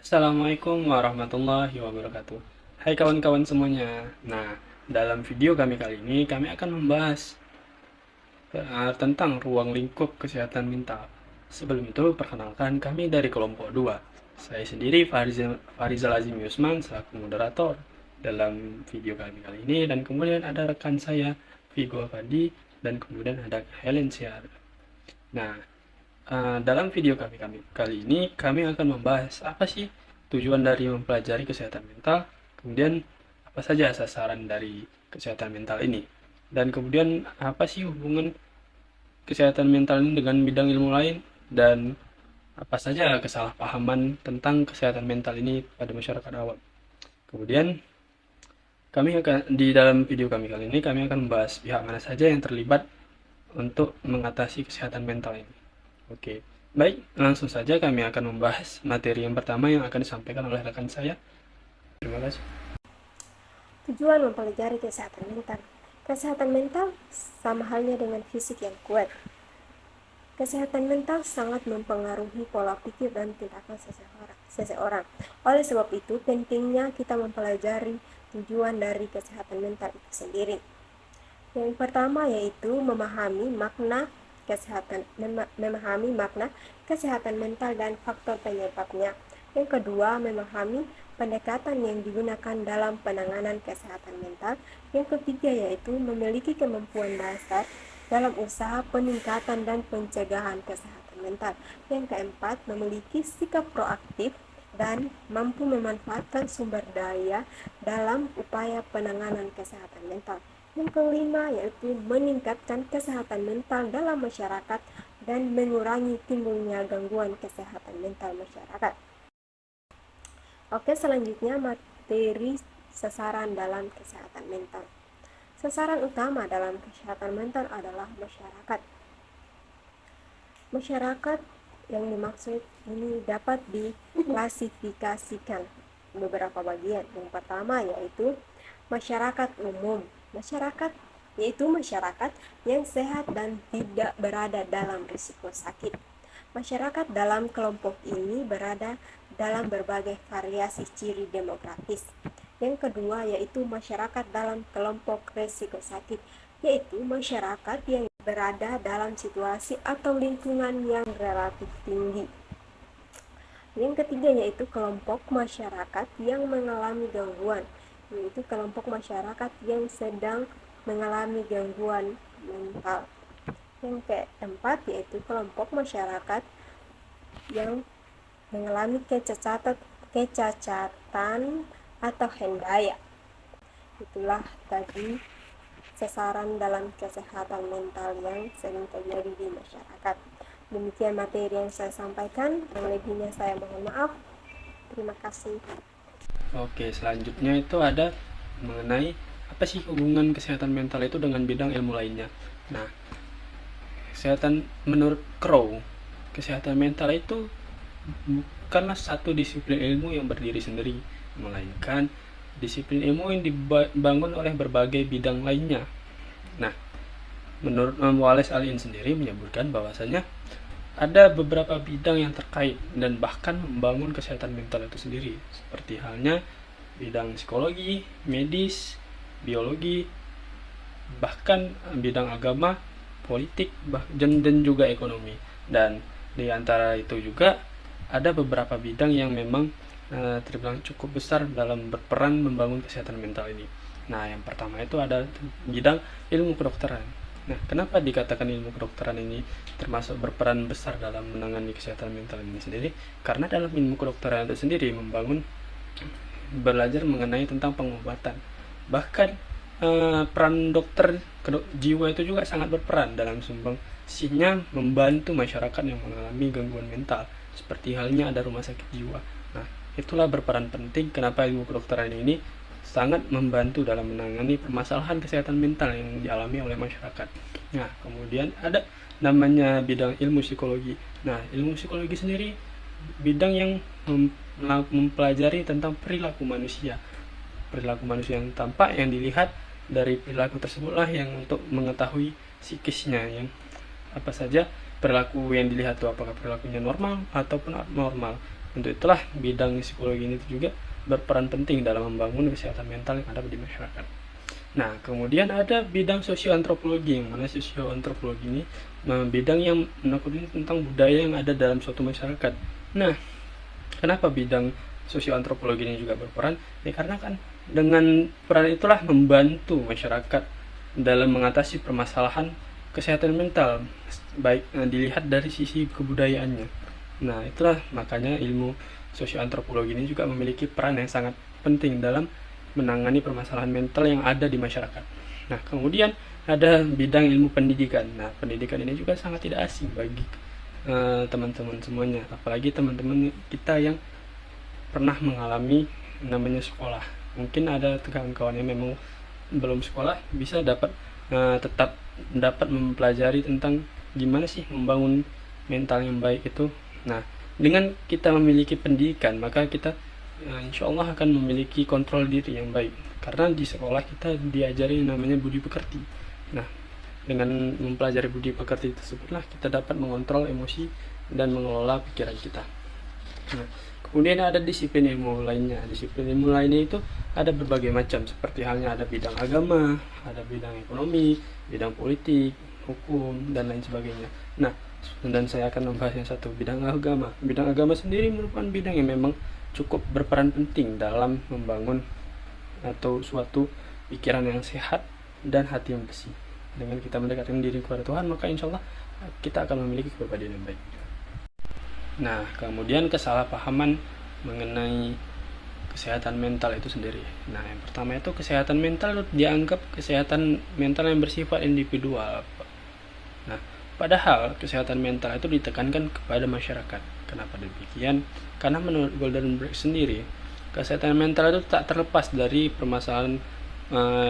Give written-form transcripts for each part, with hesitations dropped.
Assalamualaikum warahmatullahi wabarakatuh. Hai kawan-kawan semuanya. Nah, dalam video kami kali ini kami akan membahas tentang ruang lingkup kesehatan mental. Sebelum itu, perkenalkan kami dari kelompok 2. Saya sendiri Farizal Azim Yusman selaku moderator dalam video kami kali ini, dan kemudian ada rekan saya Vigo Fadi, dan kemudian ada Helen Siar. Nah, dalam video kami kali ini kami akan membahas apa sih tujuan dari mempelajari kesehatan mental, kemudian apa saja sasaran dari kesehatan mental ini, dan kemudian apa sih hubungan kesehatan mental ini dengan bidang ilmu lain, dan apa saja kesalahpahaman tentang kesehatan mental ini pada masyarakat awam. Kemudian kami akan di dalam video kami kali ini kami akan membahas pihak mana saja yang terlibat untuk mengatasi kesehatan mental ini. Oke, baik, langsung saja kami akan membahas materi yang pertama yang akan disampaikan oleh rekan saya. Terima kasih. Tujuan mempelajari kesehatan mental. Kesehatan mental sama halnya dengan fisik yang kuat. Kesehatan mental sangat mempengaruhi pola pikir dan tindakan seseorang. Oleh sebab itu, pentingnya kita mempelajari tujuan dari kesehatan mental itu sendiri. Yang pertama yaitu memahami makna kesehatan mental dan faktor penyebabnya. Yang kedua, memahami pendekatan yang digunakan dalam penanganan kesehatan mental. Yang ketiga yaitu memiliki kemampuan dasar dalam usaha peningkatan dan pencegahan kesehatan mental. Yang keempat, memiliki sikap proaktif dan mampu memanfaatkan sumber daya dalam upaya penanganan kesehatan mental. Yang kelima yaitu meningkatkan kesehatan mental dalam masyarakat dan mengurangi timbulnya gangguan kesehatan mental masyarakat. Oke, selanjutnya materi sasaran dalam kesehatan mental. Sasaran utama dalam kesehatan mental adalah masyarakat. Masyarakat yang dimaksud ini dapat diklasifikasikan beberapa bagian. Yang pertama yaitu masyarakat umum. Masyarakat yaitu masyarakat yang sehat dan tidak berada dalam risiko sakit. Masyarakat dalam kelompok ini berada dalam berbagai variasi ciri demografis. Yang kedua yaitu masyarakat dalam kelompok risiko sakit, yaitu masyarakat yang berada dalam situasi atau lingkungan yang relatif tinggi. Yang ketiga yaitu kelompok masyarakat yang mengalami gangguan, yaitu kelompok masyarakat yang sedang mengalami gangguan mental. Yang keempat yaitu kelompok masyarakat yang mengalami kecacatan atau hendaya. Itulah tadi sasaran dalam kesehatan mental yang sering terjadi di masyarakat. Demikian materi yang saya sampaikan, yang lebihnya saya mohon maaf. Terima kasih. Oke, selanjutnya itu ada mengenai apa sih hubungan kesehatan mental itu dengan bidang ilmu lainnya. Nah, menurut Crow, kesehatan mental itu bukanlah satu disiplin ilmu yang berdiri sendiri, melainkan disiplin ilmu yang dibangun oleh berbagai bidang lainnya. Nah, menurut Wallace Allen sendiri menyebutkan bahwasanya ada beberapa bidang yang terkait dan bahkan membangun kesehatan mental itu sendiri, seperti halnya bidang psikologi, medis, biologi, bahkan bidang agama, politik, dan juga ekonomi. Dan di antara itu juga ada beberapa bidang yang memang terbilang cukup besar dalam berperan membangun kesehatan mental ini. Nah, yang pertama itu ada bidang ilmu kedokteran. Nah, kenapa dikatakan ilmu kedokteran ini termasuk berperan besar dalam menangani kesehatan mental ini sendiri? Karena dalam ilmu kedokteran itu sendiri belajar mengenai tentang pengobatan. Bahkan peran dokter jiwa itu juga sangat berperan dalam sumbangsinya membantu masyarakat yang mengalami gangguan mental. Seperti halnya ada rumah sakit jiwa. Nah, itulah berperan penting kenapa ilmu kedokteran ini sangat membantu dalam menangani permasalahan kesehatan mental yang dialami oleh masyarakat. Nah, kemudian ada namanya bidang ilmu psikologi. Nah, ilmu psikologi sendiri bidang yang mempelajari tentang perilaku manusia. Perilaku manusia yang tampak, yang dilihat dari perilaku tersebutlah yang untuk mengetahui psikisnya, yang apa saja perilaku yang dilihat itu, apakah perilakunya normal ataupun abnormal. Untuk itulah bidang psikologi ini juga berperan penting dalam membangun kesehatan mental yang ada di masyarakat. Nah, kemudian ada bidang sosioantropologi, yang mana sosioantropologi ini bidang yang menekuni tentang budaya yang ada dalam suatu masyarakat. Nah, kenapa bidang sosioantropologi ini juga berperan? Ya karena kan dengan peran itulah membantu masyarakat dalam mengatasi permasalahan kesehatan mental, baik dilihat dari sisi kebudayaannya. Nah, itulah makanya ilmu sosioantropologi ini juga memiliki peran yang sangat penting dalam menangani permasalahan mental yang ada di masyarakat. Nah, kemudian ada bidang ilmu pendidikan. Nah, pendidikan ini juga sangat tidak asing bagi teman-teman semuanya, apalagi teman-teman kita yang pernah mengalami namanya sekolah. Mungkin ada kawan-kawan yang memang belum sekolah bisa tetap dapat mempelajari tentang gimana sih membangun mental yang baik itu. Nah, dengan kita memiliki pendidikan, maka kita insya Allah akan memiliki kontrol diri yang baik, karena di sekolah kita diajari namanya budi pekerti. Nah, dengan mempelajari budi pekerti tersebutlah kita dapat mengontrol emosi dan mengelola pikiran kita. Nah, kemudian ada disiplin ilmu lainnya. Disiplin ilmu lainnya itu ada berbagai macam, seperti halnya ada bidang agama, ada bidang ekonomi, bidang politik, hukum, dan lain sebagainya. Nah, dan saya akan membahas yang satu, bidang agama. Bidang agama sendiri merupakan bidang yang memang cukup berperan penting dalam membangun atau suatu pikiran yang sehat dan hati yang bersih. Dengan kita mendekatkan diri kepada Tuhan, maka insya Allah kita akan memiliki kepribadian yang baik. Nah, kemudian kesalahpahaman mengenai kesehatan mental itu sendiri. Nah, yang pertama itu kesehatan mental dianggap kesehatan mental yang bersifat individual. Nah, padahal kesehatan mental itu ditekankan kepada masyarakat. Kenapa demikian? Karena menurut Golden Break sendiri, kesehatan mental itu tak terlepas dari permasalahan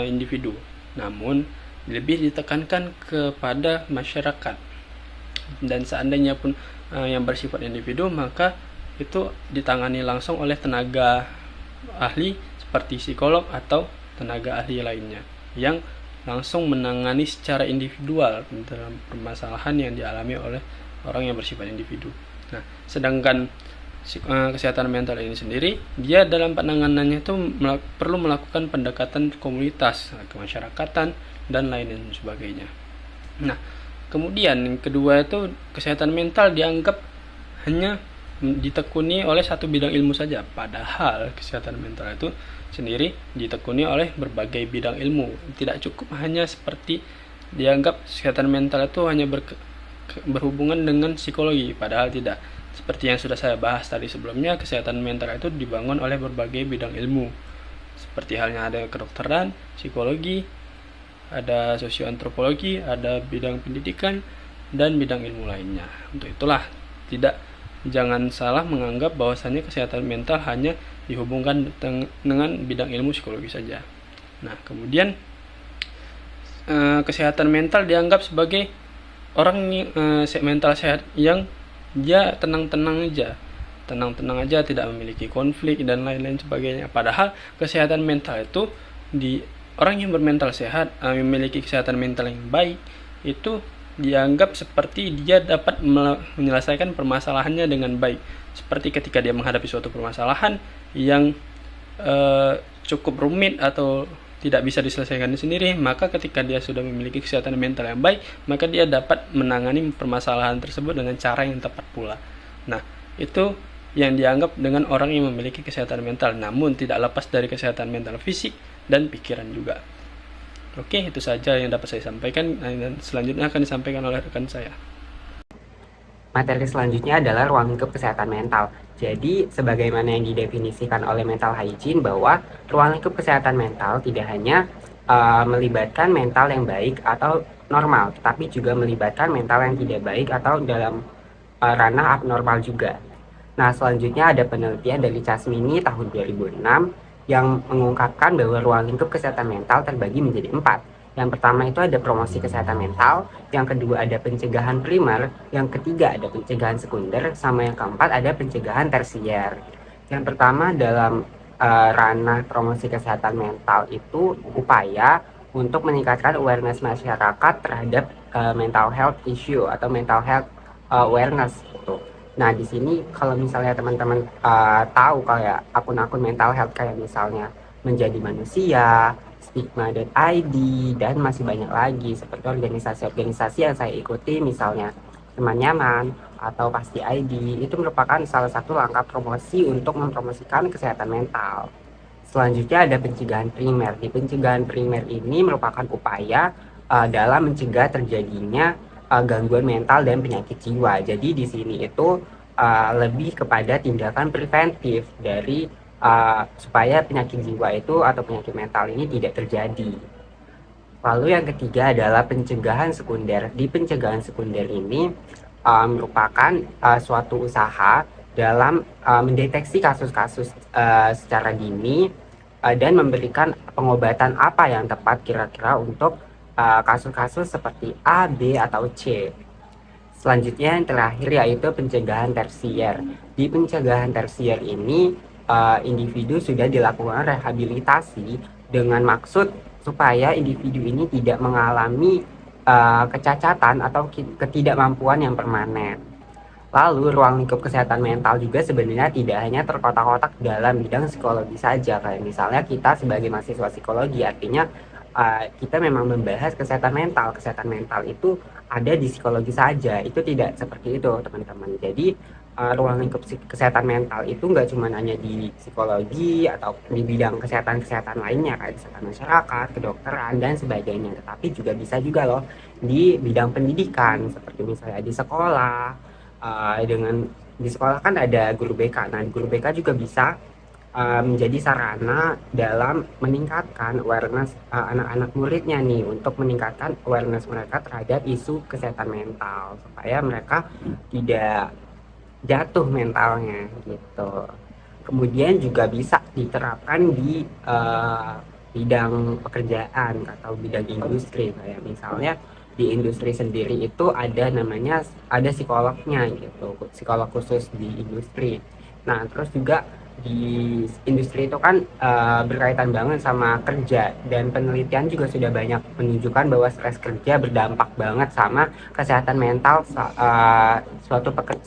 individu, namun lebih ditekankan kepada masyarakat. Dan seandainya pun yang bersifat individu, maka itu ditangani langsung oleh tenaga ahli seperti psikolog atau tenaga ahli lainnya yang langsung menangani secara individual dalam permasalahan yang dialami oleh orang yang bersifat individu. Nah, sedangkan kesehatan mental ini sendiri, dia dalam penanganannya itu perlu melakukan pendekatan komunitas, kemasyarakatan, dan lain sebagainya. Nah, kemudian yang kedua itu kesehatan mental dianggap hanya ditekuni oleh satu bidang ilmu saja, padahal kesehatan mental itu sendiri ditekuni oleh berbagai bidang ilmu. Tidak cukup hanya seperti dianggap kesehatan mental itu hanya berhubungan dengan psikologi, padahal tidak. Seperti yang sudah saya bahas tadi sebelumnya, kesehatan mental itu dibangun oleh berbagai bidang ilmu, seperti halnya ada kedokteran, psikologi, ada sosioantropologi, ada bidang pendidikan, dan bidang ilmu lainnya. Untuk itulah jangan salah menganggap bahwasannya kesehatan mental hanya dihubungkan dengan bidang ilmu psikologi saja. Nah, kemudian kesehatan mental dianggap sebagai orang mental sehat yang dia tenang-tenang aja, tidak memiliki konflik dan lain-lain sebagainya. Padahal kesehatan mental itu orang yang bermental sehat, memiliki kesehatan mental yang baik, itu dianggap seperti dia dapat menyelesaikan permasalahannya dengan baik. Seperti ketika dia menghadapi suatu permasalahan yang cukup rumit atau tidak bisa diselesaikan sendiri, maka ketika dia sudah memiliki kesehatan mental yang baik, maka dia dapat menangani permasalahan tersebut dengan cara yang tepat pula. Nah, itu yang dianggap dengan orang yang memiliki kesehatan mental, namun tidak lepas dari kesehatan mental fisik dan pikiran juga. Oke, itu saja yang dapat saya sampaikan, dan selanjutnya akan disampaikan oleh rekan saya. Materi selanjutnya adalah ruang lingkup kesehatan mental. Jadi, sebagaimana yang didefinisikan oleh mental hygiene, bahwa ruang lingkup kesehatan mental tidak hanya melibatkan mental yang baik atau normal, tetapi juga melibatkan mental yang tidak baik atau dalam ranah abnormal juga. Nah, selanjutnya ada penelitian dari Casmini tahun 2006 yang mengungkapkan bahwa ruang lingkup kesehatan mental terbagi menjadi 4. Yang pertama itu ada promosi kesehatan mental, yang kedua ada pencegahan primer, yang ketiga ada pencegahan sekunder, sama yang keempat ada pencegahan tersier. Yang pertama dalam ranah promosi kesehatan mental itu upaya untuk meningkatkan awareness masyarakat terhadap mental health issue atau mental health awareness gitu. Nah, di sini kalau misalnya teman-teman tahu kayak akun-akun mental health kayak misalnya Menjadi Manusia, Stigma.id, dan masih banyak lagi seperti organisasi-organisasi yang saya ikuti misalnya Teman Nyaman atau Pasti ID, itu merupakan salah satu langkah promosi untuk mempromosikan kesehatan mental. Selanjutnya ada pencegahan primer. Di pencegahan primer ini merupakan upaya dalam mencegah terjadinya gangguan mental dan penyakit jiwa. Jadi di sini itu lebih kepada tindakan preventif dari supaya penyakit jiwa itu atau penyakit mental ini tidak terjadi. Lalu yang ketiga adalah pencegahan sekunder. Di pencegahan sekunder ini merupakan suatu usaha dalam mendeteksi kasus-kasus secara dini dan memberikan pengobatan apa yang tepat kira-kira untuk kasus-kasus seperti A, B, atau C. Selanjutnya yang terakhir yaitu pencegahan tersier. Di pencegahan tersier ini individu sudah dilakukan rehabilitasi dengan maksud supaya individu ini tidak mengalami kecacatan atau ketidakmampuan yang permanen. Lalu ruang lingkup kesehatan mental juga sebenarnya tidak hanya terkotak-kotak dalam bidang psikologi saja. Kayak misalnya kita sebagai mahasiswa psikologi, artinya kita memang membahas kesehatan mental. Kesehatan mental itu ada di psikologi saja. Itu tidak seperti itu, teman-teman. Jadi ruang lingkup kesehatan mental itu nggak cuma hanya di psikologi atau di bidang kesehatan-kesehatan lainnya kayak kesehatan masyarakat, kedokteran, dan sebagainya. Tetapi juga bisa juga loh di bidang pendidikan, seperti misalnya di sekolah. Dengan di sekolah kan ada guru BK. Nah, guru BK juga bisa menjadi sarana dalam meningkatkan awareness anak-anak muridnya nih untuk meningkatkan awareness mereka terhadap isu kesehatan mental supaya mereka tidak jatuh mentalnya gitu. Kemudian juga bisa diterapkan di bidang pekerjaan atau bidang industri kayak misalnya di industri sendiri itu ada psikolognya gitu, psikolog khusus di industri. Nah, terus juga di industri itu kan berkaitan banget sama kerja dan penelitian juga sudah banyak menunjukkan bahwa stres kerja berdampak banget sama kesehatan mental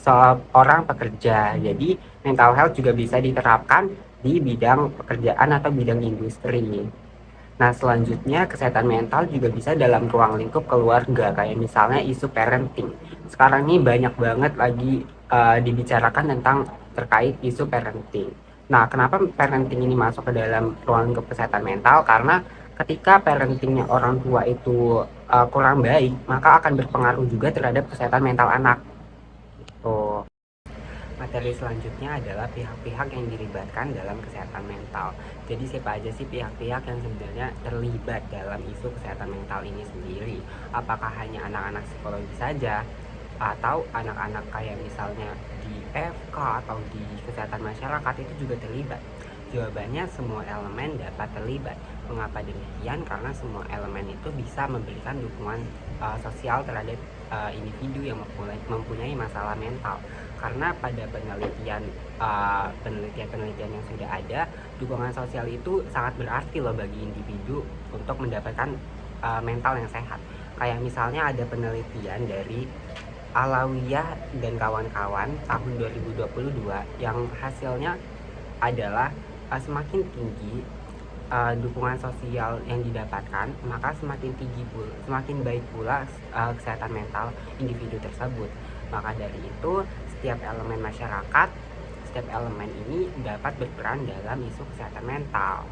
seorang pekerja. Jadi mental health juga bisa diterapkan di bidang pekerjaan atau bidang industri. Nah, selanjutnya kesehatan mental juga bisa dalam ruang lingkup keluarga, kayak misalnya isu parenting. Sekarang ini banyak banget lagi dibicarakan tentang terkait isu parenting. Nah, kenapa parenting ini masuk ke dalam ruang lingkup kesehatan mental? Karena ketika parentingnya orang tua itu kurang baik, maka akan berpengaruh juga terhadap kesehatan mental anak. Tuh. Materi selanjutnya adalah pihak-pihak yang dilibatkan dalam kesehatan mental. Jadi siapa aja sih pihak-pihak yang sebenarnya terlibat dalam isu kesehatan mental ini sendiri? Apakah hanya anak-anak psikologi saja? Atau anak-anak kayak misalnya di FK atau di kesehatan masyarakat itu juga terlibat? Jawabannya semua elemen dapat terlibat. Mengapa demikian? Karena semua elemen itu bisa memberikan dukungan sosial terhadap individu yang mempunyai masalah mental. Karena pada penelitian-penelitian yang sudah ada, dukungan sosial itu sangat berarti loh bagi individu untuk mendapatkan mental yang sehat. Kayak misalnya ada penelitian dari Alawiyah dan kawan-kawan tahun 2022 yang hasilnya adalah semakin tinggi dukungan sosial yang didapatkan, maka semakin baik pula kesehatan mental individu tersebut. Maka dari itu, setiap elemen masyarakat, setiap elemen ini dapat berperan dalam isu kesehatan mental.